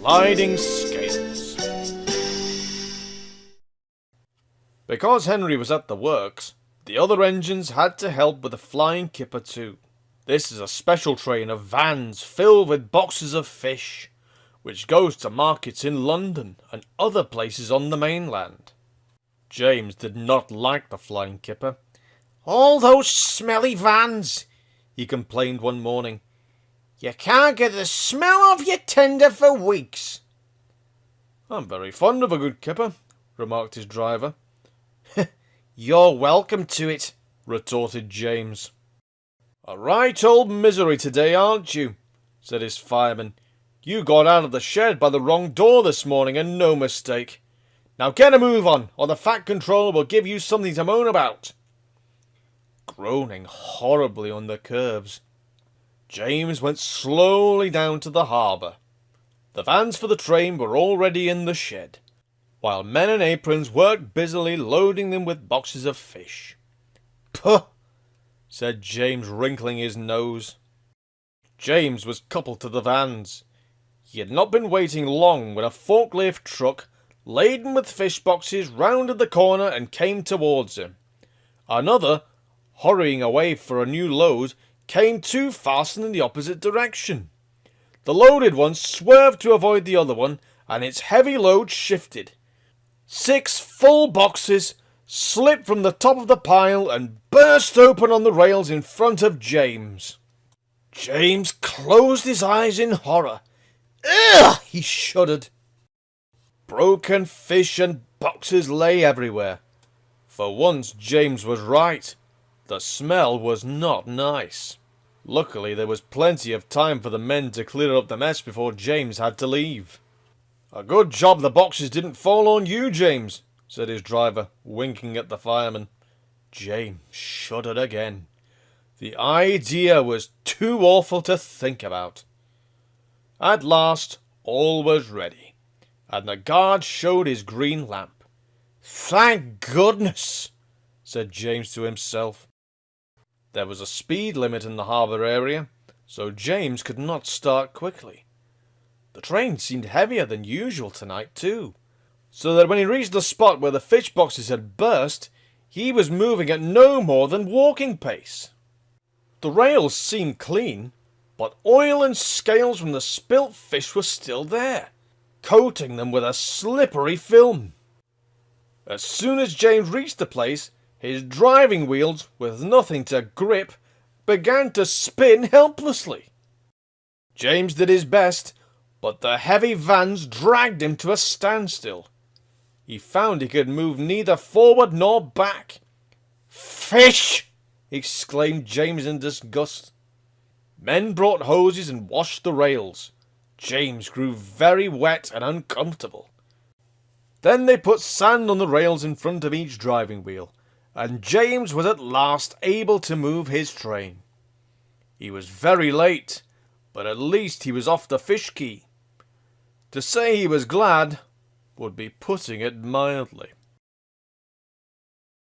Sliding scales. Because Henry was at the works, the other engines had to help with the flying kipper too. This is a special train of vans filled with boxes of fish, which goes to markets in London and other places on the mainland. James did not like the flying kipper. "All those smelly vans," he complained one morning. "You can't get the smell off your tender for weeks." "I'm very fond of a good kipper," remarked his driver. "You're welcome to it," retorted James. "A right old misery today, aren't you?" said his fireman. "You got out of the shed by the wrong door this morning, and no mistake. Now get a move on, or the Fat Controller will give you something to moan about." Groaning horribly on the curves, James went slowly down to the harbour. The vans for the train were already in the shed, while men in aprons worked busily loading them with boxes of fish. "Puh!" said James, wrinkling his nose. James was coupled to the vans. He had not been waiting long when a forklift truck laden with fish boxes rounded the corner and came towards him. Another, hurrying away for a new load, came too fast in the opposite direction. The loaded one swerved to avoid the other one, and its heavy load shifted. 6 full boxes slipped from the top of the pile and burst open on the rails in front of James. James closed his eyes in horror. "Ugh!" he shuddered. Broken fish and boxes lay everywhere. For once James was right. The smell was not nice. Luckily there was plenty of time for the men to clear up the mess before James had to leave. "A good job the boxes didn't fall on you, James," said his driver, winking at the fireman. James shuddered again. The idea was too awful to think about. At last all was ready, and the guard showed his green lamp. "Thank goodness," said James to himself. There was a speed limit in the harbour area, so James could not start quickly. The train seemed heavier than usual tonight too, so that when he reached the spot where the fish boxes had burst, he was moving at no more than walking pace. The rails seemed clean, but oil and scales from the spilt fish were still there, coating them with a slippery film. As soon as James reached the place, his driving wheels, with nothing to grip, began to spin helplessly. James did his best, but the heavy vans dragged him to a standstill. He found he could move neither forward nor back. "Fish!" exclaimed James in disgust. Men brought hoses and washed the rails. James grew very wet and uncomfortable. Then they put sand on the rails in front of each driving wheel, and James was at last able to move his train. He was very late, but at least he was off the fish quay. To say he was glad would be putting it mildly.